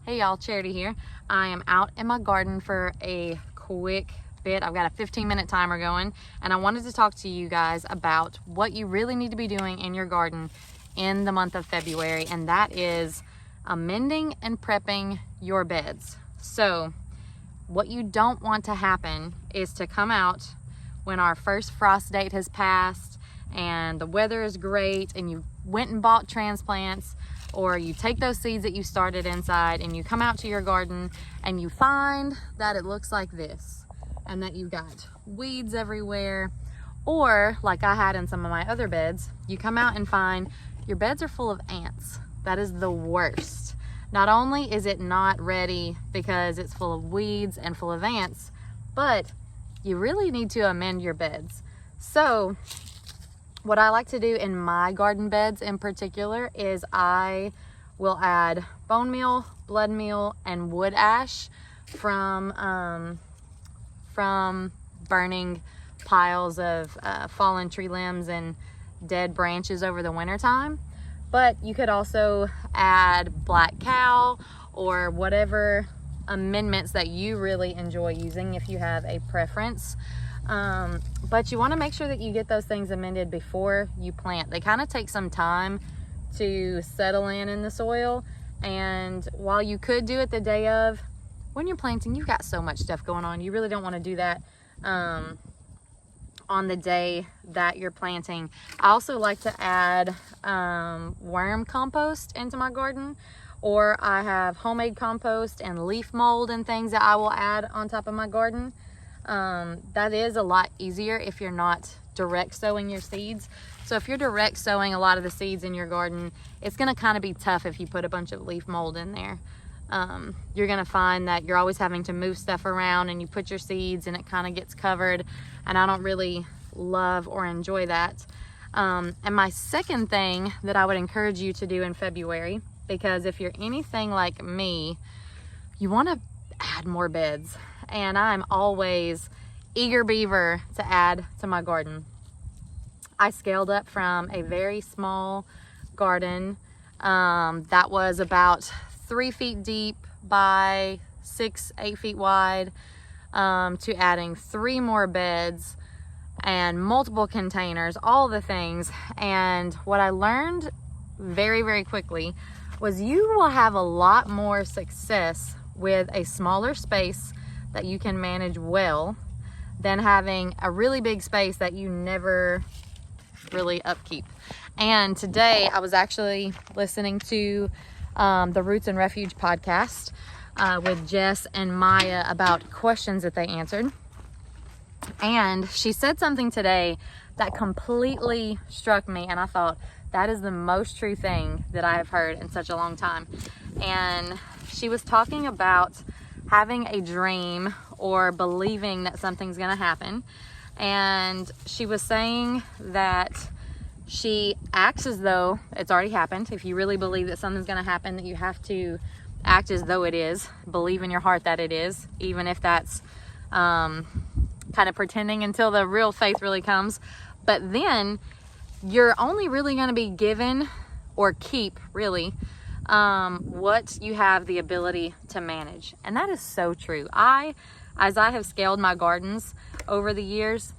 Hey y'all, Charity here. I am out in my garden for a quick bit. I've got a 15-minute timer going, and I wanted to talk to you guys about what you really need to be doing in your garden in the month of February, and that is amending and prepping your beds. So what you don't want to happen is to come out when our first frost date has passed and the weather is great and you went and bought transplants, or you take those seeds that you started inside and you come out to your garden and you find that it looks like this and that you've got weeds everywhere, or like I had in some of my other beds, you come out and find your beds are full of ants. That is the worst. Not only is it not ready because it's full of weeds and full of ants, but you really need to amend your beds. So what I like to do in my garden beds in particular is I will add bone meal, blood meal, and wood ash from burning piles of fallen tree limbs and dead branches over the winter time. But you could also add black cow or whatever amendments that you really enjoy using if you have a preference. But you want to make sure that you get those things amended before you plant. They kind of take some time to settle in the soil, and while you could do it the day of, when you're planting, you've got so much stuff going on. You really don't want to do that on the day that you're planting. I also like to add worm compost into my garden, or I have homemade compost and leaf mold and things that I will add on top of my garden. That is a lot easier if you're not direct sowing your seeds. So if you're direct sowing a lot of the seeds in your garden, it's going to kind of be tough if you put a bunch of leaf mold in there. You're going to find that you're always having to move stuff around and you put your seeds and it kind of gets covered, and I don't really love or enjoy that. And my second thing that I would encourage you to do in February, because if you're anything like me, you want to add more beds. And I'm always eager beaver to add to my garden. I scaled up from a very small garden that was about 3 feet deep by 6-8 feet wide to adding 3 more beds and multiple containers, all the things. And what I learned very, very quickly was you will have a lot more success with a smaller space that you can manage well than having a really big space that you never really upkeep. And today I was actually listening to the Roots and Refuge podcast with Jess and Maya about questions that they answered. And she said something today that completely struck me, and I thought that is the most true thing that I have heard in such a long time. And she was talking about having a dream or believing that something's going to happen. And she was saying that she acts as though it's already happened. If you really believe that something's going to happen, that you have to act as though it is. Believe in your heart that it is, even if that's kind of pretending until the real faith really comes. But then you're only really going to be given or keep really what you have the ability to manage. And that is so true. As I have scaled my gardens over the years,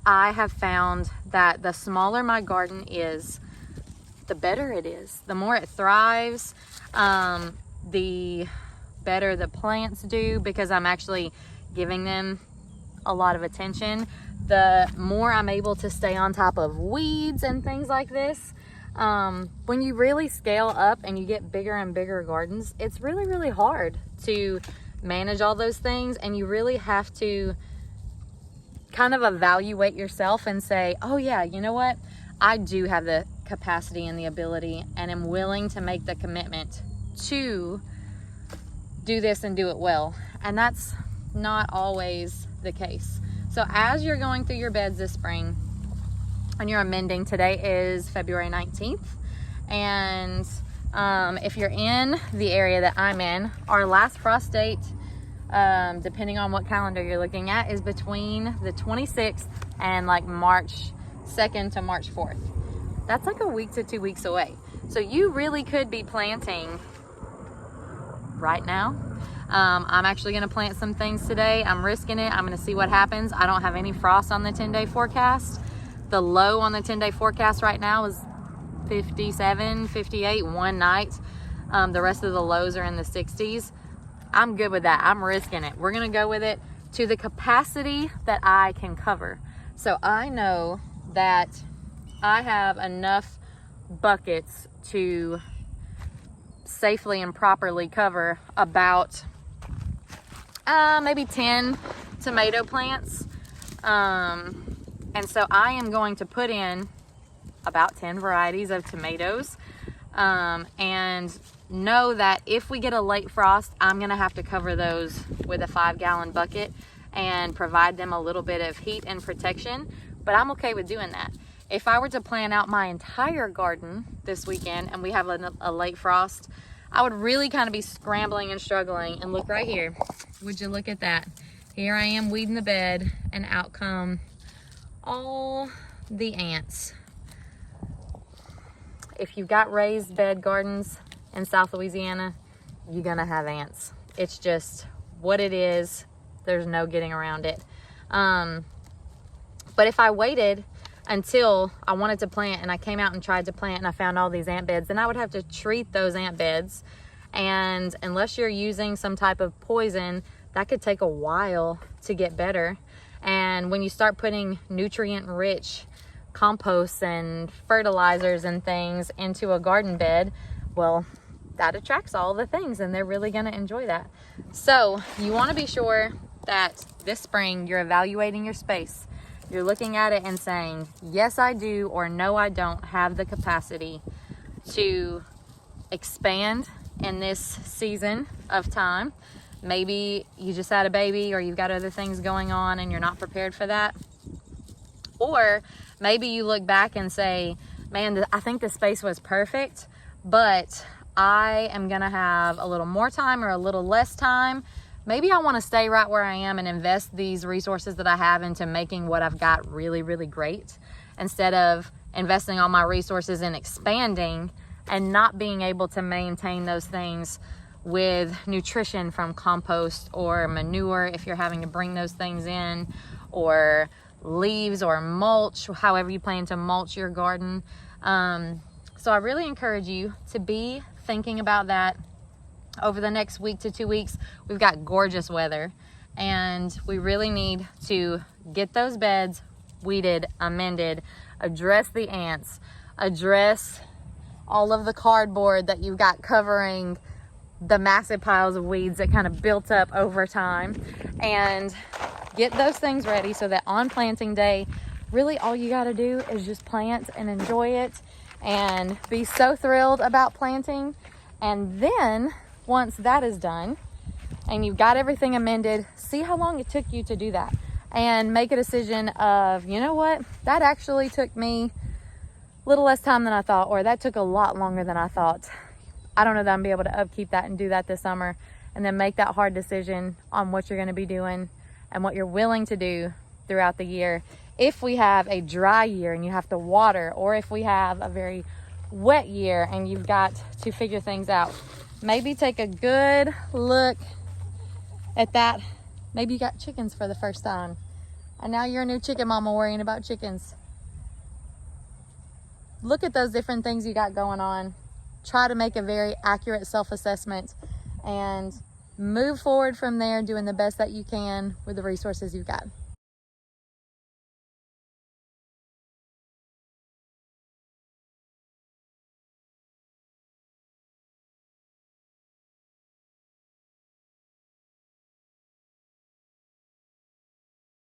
I have found that the smaller my garden is, the better it is. The more it thrives, the better the plants do, because I'm actually giving them a lot of attention. The more I'm able to stay on top of weeds and things like this. When you really scale up and you get bigger and bigger gardens, it's really, really hard to manage all those things, and you really have to kind of evaluate yourself and say, oh yeah, you know what? I do have the capacity and the ability and am willing to make the commitment to do this and do it well. And that's not always the case. So as you're going through your beds this spring and you're amending, today is February 19th. And if you're in the area that I'm in, our last frost date, depending on what calendar you're looking at, is between the 26th and like March 2nd to March 4th. That's like a week to 2 weeks away. So you really could be planting right now. I'm actually gonna plant some things today. I'm risking it. I'm gonna see what happens. I don't have any frost on the 10-day forecast. The low on the 10-day forecast right now is 57, 58 one night. The rest of the lows are in the 60s. I'm good with that. I'm risking it. We're gonna go with it to the capacity that I can cover. So I know that I have enough buckets to safely and properly cover about maybe 10 tomato plants. And so I am going to put in about 10 varieties of tomatoes, and know that if we get a late frost, I'm gonna have to cover those with a 5-gallon bucket and provide them a little bit of heat and protection, but I'm okay with doing that. If I were to plan out my entire garden this weekend and we have a late frost, I would really kind of be scrambling and struggling. And look right here, would you look at that? Here I am weeding the bed, and out come all the ants. If you've got raised bed gardens in South Louisiana, you're gonna have ants. It's just what it is. There's no getting around it. But if I waited until I wanted to plant and I came out and tried to plant and I found all these ant beds, then I would have to treat those ant beds. And unless you're using some type of poison, that could take a while to get better. And when you start putting nutrient-rich composts and fertilizers and things into a garden bed, well, that attracts all the things, and they're really gonna enjoy that. So you wanna be sure that this spring you're evaluating your space. You're looking at it and saying, yes, I do, or no, I don't have the capacity to expand in this season of time. Maybe you just had a baby, or you've got other things going on and you're not prepared for that. Or maybe you look back and say, man, I think the space was perfect, but I am gonna have a little more time or a little less time. Maybe I wanna stay right where I am and invest these resources that I have into making what I've got really, really great, instead of investing all my resources in expanding and not being able to maintain those things with nutrition from compost or manure if you're having to bring those things in, or leaves or mulch, however you plan to mulch your garden. So I really encourage you to be thinking about that over the next week to 2 weeks. We've got gorgeous weather, and we really need to get those beds weeded, amended, address the ants, address all of the cardboard that you've got covering the massive piles of weeds that kind of built up over time, and get those things ready so that on planting day, really all you got to do is just plant and enjoy it and be so thrilled about planting. And then once that is done and you've got everything amended, see how long it took you to do that, and make a decision of, you know what, that actually took me a little less time than I thought, or that took a lot longer than I thought. I don't know that I'm gonna be able to upkeep that and do that this summer. And then make that hard decision on what you're gonna be doing and what you're willing to do throughout the year. If we have a dry year and you have to water, or if we have a very wet year and you've got to figure things out, maybe take a good look at that. Maybe you got chickens for the first time, and now you're a new chicken mama worrying about chickens. Look at those different things you got going on. Try to make a very accurate self-assessment and move forward from there, doing the best that you can with the resources you've got.